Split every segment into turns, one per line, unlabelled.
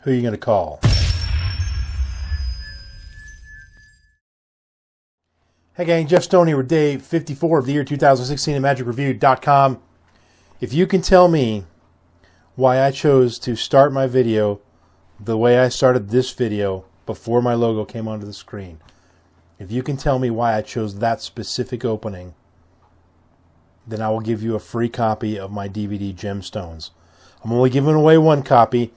Who are you going to call? Hey gang, Jeff Stone here with day 54 of the year 2016 at MagicReview.com. If you can tell me why I chose to start my video the way I started this video before my logo came onto the screen, if you can tell me why I chose that specific opening, then I will give you a free copy of my DVD Gemstones. I'm only giving away one copy,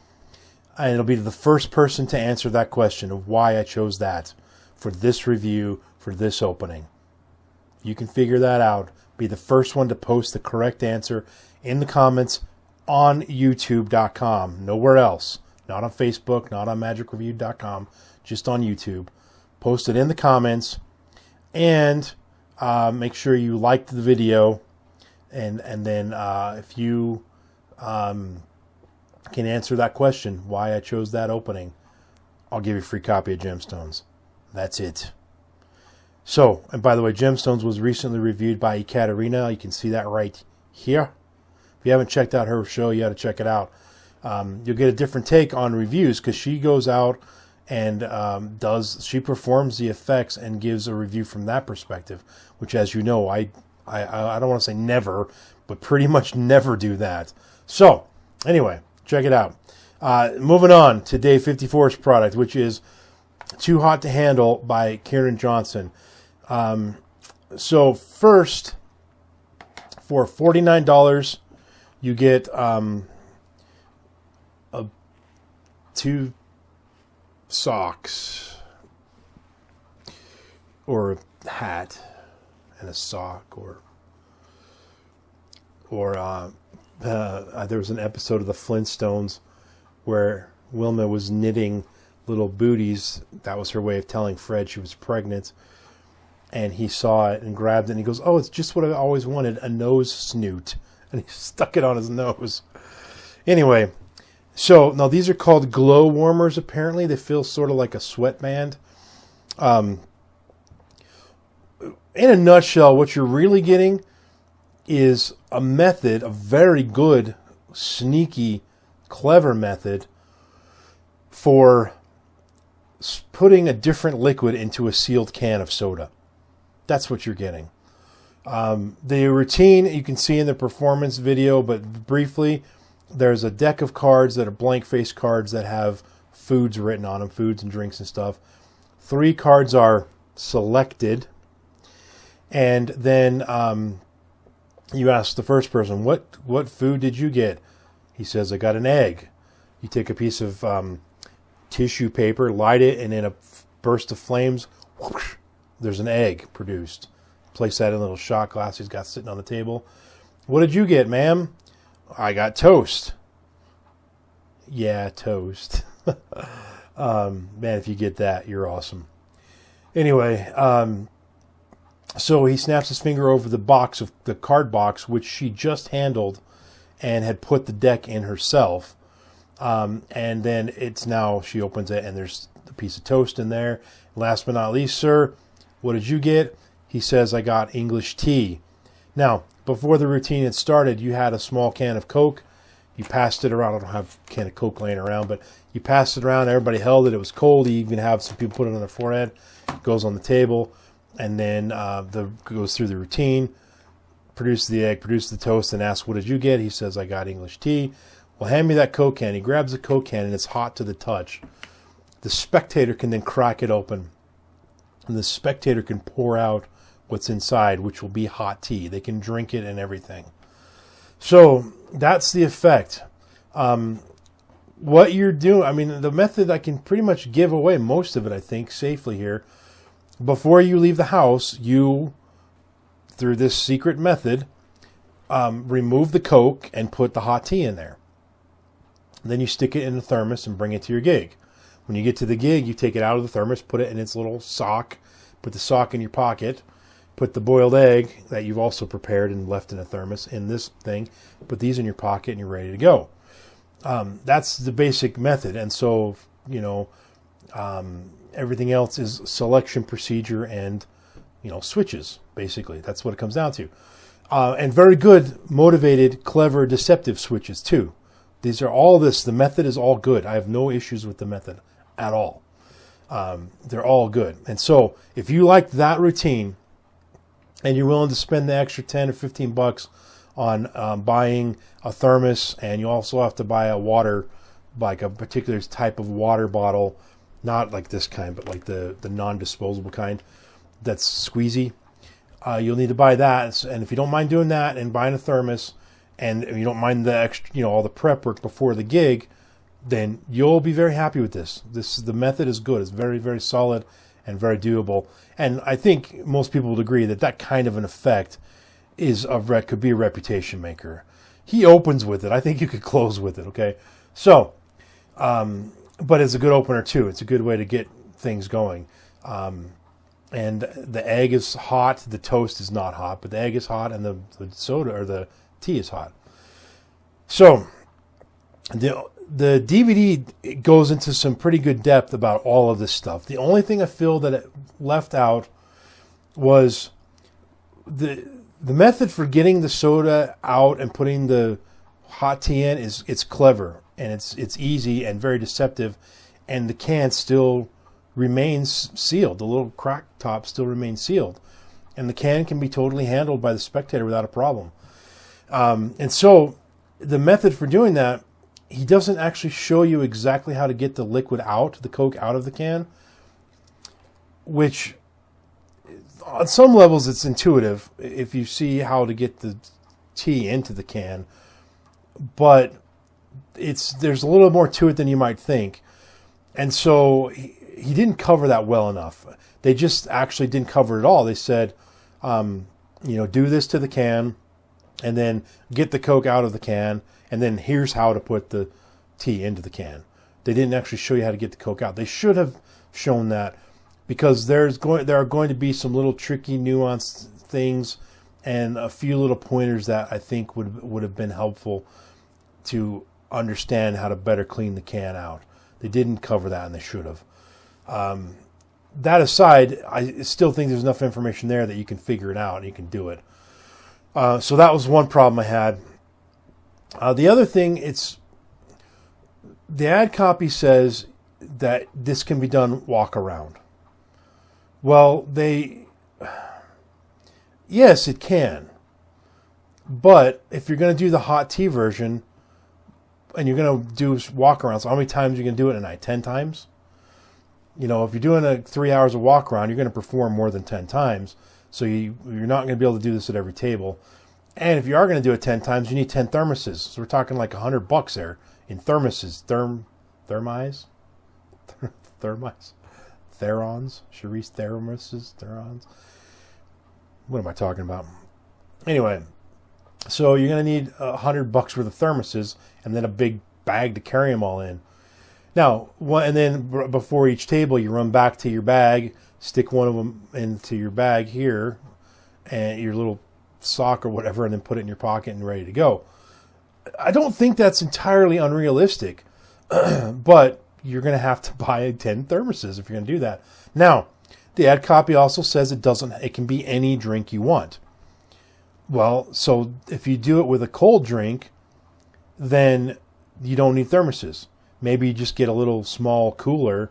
and it'll be the first person to answer that question of why I chose that for this review, for this opening. You can figure that out. Be the first one to post the correct answer in the comments on YouTube.com. Nowhere else. Not on Facebook, not on MagicReview.com, just on YouTube. Post it in the comments, and make sure you liked the video, and then if you can answer that question, why I chose that opening, I'll give you a free copy of Gemstones. That's it. So, and by the way, Gemstones was recently reviewed by Ekaterina. You can see that right here. If you haven't checked out her show, you got to check it out. You'll get a different take on reviews because she goes out and she performs the effects and gives a review from that perspective, which, as you know, I don't want to say never, but pretty much never do that. So, anyway, check it out. Moving on to day 54's product, which is Too Hot to Handle by Kieran Johnson. So first, for $49, you get two socks, or a hat and a sock, or there was an episode of the Flintstones where Wilma was knitting little booties. That was her way of telling Fred she was pregnant. And he saw it and grabbed it, and he goes, "Oh, it's just what I always wanted, a nose snoot." And he stuck it on his nose. Anyway, so now these are called glow warmers, apparently. They feel sort of like a sweatband. In a nutshell, what you're really getting is a method, a very good, sneaky, clever method for putting a different liquid into a sealed can of soda. That's what you're getting. The routine you can see in the performance video, but briefly, there's a deck of cards that are blank face cards that have foods written on them, foods and drinks and stuff. 3 cards are selected, and then you ask the first person, what food did you get? He says, I got an egg. You take a piece of tissue paper, light it, and in a burst of flames, whoosh, there's an egg produced. Place that in a little shot glass he's got sitting on the table. What did you get, ma'am? I got toast. Yeah, toast. Man, if you get that, you're awesome. Anyway, so he snaps his finger over the card box, which she just handled and had put the deck in herself. And then she opens it, and there's a piece of toast in there. Last but not least, sir, what did you get? He says, I got English tea. Now, before the routine had started, you had a small can of Coke. You passed it around. I don't have a can of Coke laying around, but you passed it around. Everybody held it. It was cold. You even have some people put it on their forehead. It goes on the table, and then goes through the routine. Produce the egg, produce the toast, and ask, what did you get? He says, I got English tea. Well, hand me that Coke can. He grabs the Coke can, and it's hot to the touch. The spectator can then crack it open, and the spectator can pour out what's inside, which will be hot tea. They can drink it and everything. So that's the effect. What you're doing, I mean, the method, I can pretty much give away most of it, I think, safely here. Before you leave the house, you, through this secret method, remove the Coke and put the hot tea in there. Then you stick it in the thermos and bring it to your gig. When you get to the gig, you take it out of the thermos, put it in its little sock, put the sock in your pocket, put the boiled egg that you've also prepared and left in a thermos in this thing, put these in your pocket, and you're ready to go. That's the basic method. And so, everything else is selection procedure and, switches, basically. That's what it comes down to. And very good, motivated, clever, deceptive switches, too. These are all this. The method is all good. I have no issues with the method at all. They're all good. And so if you like that routine and you're willing to spend the extra 10 or 15 bucks on buying a thermos, and you also have to buy a water, like a particular type of water bottle, not like this kind, but like the non-disposable kind that's squeezy. You'll need to buy that. And if you don't mind doing that and buying a thermos, and you don't mind the extra, all the prep work before the gig, then you'll be very happy with this. The method is good. It's very, very solid and very doable. And I think most people would agree that kind of an effect could be a reputation maker. He opens with it. I think you could close with it. Okay, so, but it's a good opener too. It's a good way to get things going. And the egg is hot. The toast is not hot, but the egg is hot, and the soda or the tea is hot. So the DVD goes into some pretty good depth about all of this stuff. The only thing I feel that it left out was the method for getting the soda out and putting the hot tea in it's clever, and it's easy and very deceptive, and the can still remains sealed. The little crack top still remains sealed, and the can can be totally handled by the spectator without a problem. And so the method for doing that, he doesn't actually show you exactly how to get the liquid out, the Coke out of the can, which on some levels it's intuitive if you see how to get the tea into the can, but there's a little more to it than you might think. And so he didn't cover that well enough. They just actually didn't cover it all. They said, do this to the can, and then get the Coke out of the can, and then here's how to put the tea into the can. They didn't actually show you how to get the Coke out. They should have shown that, because there are going to be some little tricky, nuanced things and a few little pointers that I think would have been helpful to understand how to better clean the can out. They didn't cover that, and they should have. That aside, I still think there's enough information there that you can figure it out and you can do it. So that was one problem I had. The other thing, the ad copy says that this can be done walk around. Well, yes, it can. But if you're going to do the hot tea version and you're going to do walk around, so how many times are you going to do it a night? 10 times? If you're doing 3 hours of walk around, you're going to perform more than 10 times. So you're not going to be able to do this at every table. And if you are going to do it 10 times, you need 10 thermoses. So we're talking like $100 there in thermoses. Thermoses? Therons? Charisse thermoses? Therons? What am I talking about? Anyway, so you're going to need $100 worth of thermoses and then a big bag to carry them all in. Now, and then before each table, you run back to your bag, stick one of them into your bag here, and your little sock or whatever, and then put it in your pocket and ready to go. I don't think that's entirely unrealistic, but you're going to have to buy 10 thermoses if you're going to do that. Now, the ad copy also says it can be any drink you want. Well, so if you do it with a cold drink, then you don't need thermoses. Maybe you just get a little small cooler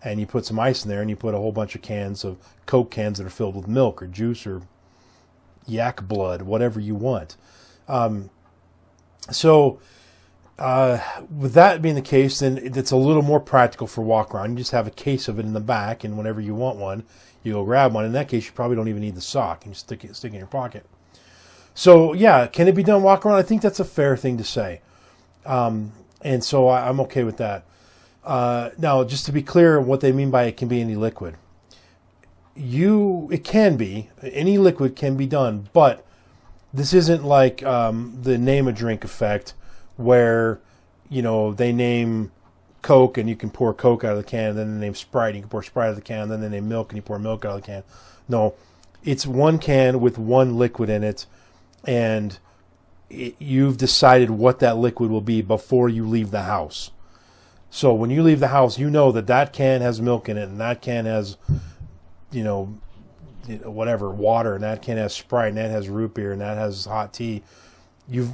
and you put some ice in there and you put a whole bunch of cans of Coke cans that are filled with milk or juice or yak blood, whatever you want. So with that being the case, then it's a little more practical for walk around. You just have a case of it in the back, and whenever you want one, you go grab one. In that case, you probably don't even need the sock. You just stick it in your pocket. So yeah, can it be done walk around? I think that's a fair thing to say. And so I'm okay with that. Now, just to be clear, what they mean by it can be any liquid. It can be. Any liquid can be done, but this isn't like the name a drink effect where, they name Coke and you can pour Coke out of the can, and then they name Sprite and you can pour Sprite out of the can, and then they name milk and you pour milk out of the can. No, it's one can with one liquid in it, and you've decided what that liquid will be before you leave the house. So when you leave the house, you know that can has milk in it, and that can has, whatever, water, and that can has Sprite, and that has root beer, and that has hot tea. You've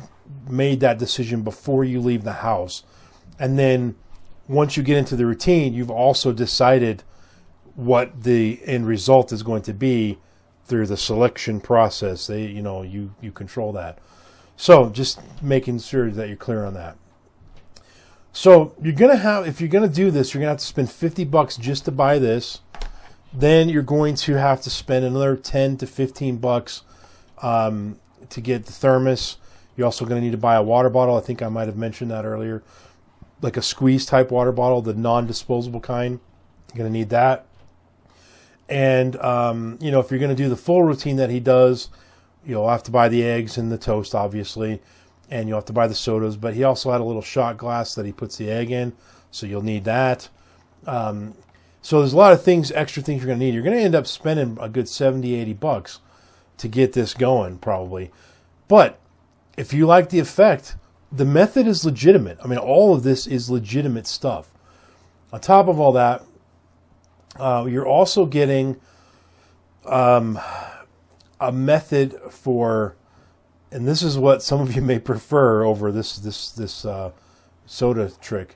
made that decision before you leave the house. And then once you get into the routine, you've also decided what the end result is going to be through the selection process. You control that. So just making sure that you're clear on that. So if you're gonna do this, you're gonna have to spend $50 just to buy this. Then you're going to have to spend another $10 to $15 to get the thermos. You're also going to need to buy a water bottle. I think I might have mentioned that earlier, like a squeeze type water bottle, the non-disposable kind. You're going to need that. And if you're going to do the full routine that he does, you'll have to buy the eggs and the toast, obviously, and you'll have to buy the sodas. But he also had a little shot glass that he puts the egg in, so you'll need that. So there's a lot of extra things you're going to need. You're going to end up spending a good $70, $80 to get this going, probably. But if you like the effect, the method is legitimate. I mean, all of this is legitimate stuff. On top of all that, you're also getting a method for, and this is what some of you may prefer over this soda trick.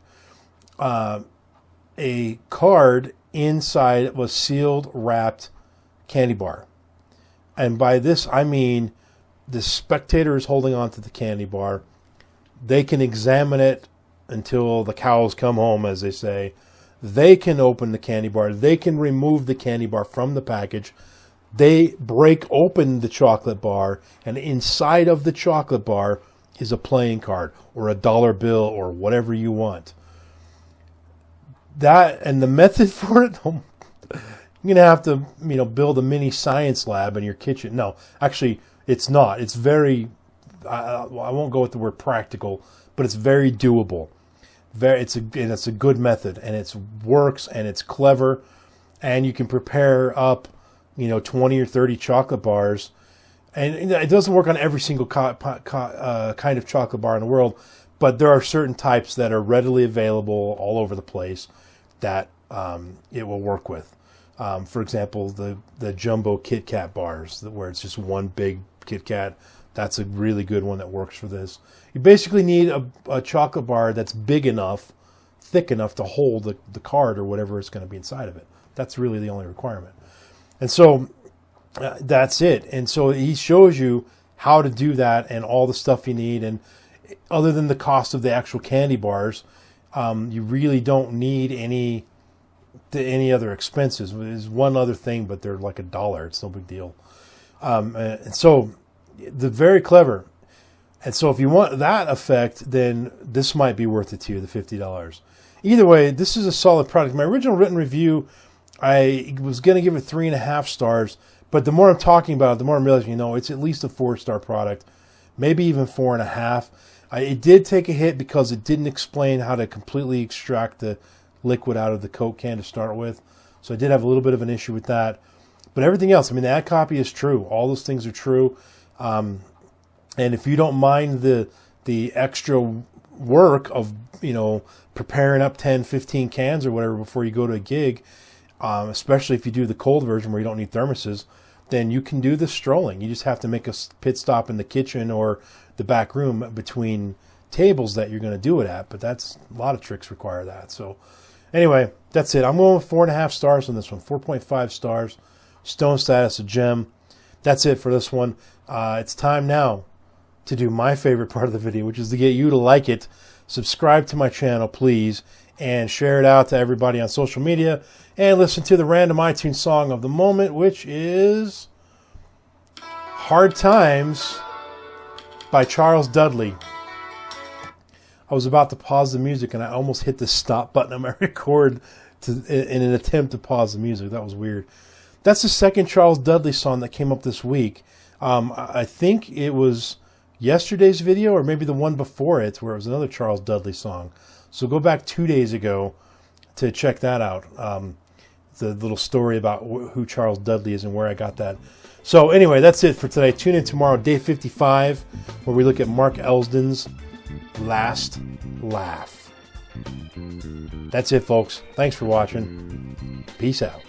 A card inside of a sealed, wrapped candy bar. And by this, I mean the spectator is holding on to the candy bar. They can examine it until the cows come home, as they say. They can open the candy bar. They can remove the candy bar from the package. They break open the chocolate bar, and inside of the chocolate bar is a playing card or a dollar bill or whatever you want. That and the method for it, you're going to have to, build a mini science lab in your kitchen. No, actually, it's not. It's very, I won't go with the word practical, but it's very doable. It's a good method, and it works, and it's clever, and you can prepare up, 20 or 30 chocolate bars. And it doesn't work on every single kind of chocolate bar in the world, but there are certain types that are readily available all over the place that it will work with. For example, the jumbo Kit Kat bars, where it's just one big Kit Kat. That's a really good one that works for this. You basically need a chocolate bar that's big enough, thick enough to hold the card or whatever is going to be inside of it. That's really the only requirement. And so that's it. And so he shows you how to do that and all the stuff you need. And other than the cost of the actual candy bars, you really don't need any other expenses. There's one other thing, but they're like $1. It's no big deal. And so they're very clever. And so if you want that effect, then this might be worth it to you, the $50. Either way, this is a solid product. My original written review, I was going to give it 3.5 stars, but the more I'm talking about it, the more I'm realizing, it's at least a 4-star product, maybe even 4.5. It did take a hit because it didn't explain how to completely extract the liquid out of the Coke can to start with. So I did have a little bit of an issue with that. But everything else, the ad copy is true. All those things are true. And if you don't mind the extra work of, preparing up 10, 15 cans or whatever before you go to a gig, especially if you do the cold version where you don't need thermoses, then you can do the strolling. You just have to make a pit stop in the kitchen or the back room between tables that you're going to do it at. But a lot of tricks require that. So anyway, that's it. I'm going with 4.5 stars on this one. 4.5 stars. Stone status, a gem. That's it for this one. It's time now to do my favorite part of the video, which is to get you to like it, subscribe to my channel, please, and share it out to everybody on social media, and listen to the random iTunes song of the moment, which is Hard Times by Charles Dudley. I was about to pause the music, and I almost hit the stop button on my record in an attempt to pause the music. That was weird. That's the second Charles Dudley song that came up this week. I think it was yesterday's video or maybe the one before it where it was another Charles Dudley song. So go back 2 days ago to check that out. The little story about who Charles Dudley is and where I got that. So anyway, that's it for today. Tune in tomorrow, day 55, where we look at Mark Elsden's Last Laugh. That's it, folks. Thanks for watching. Peace out.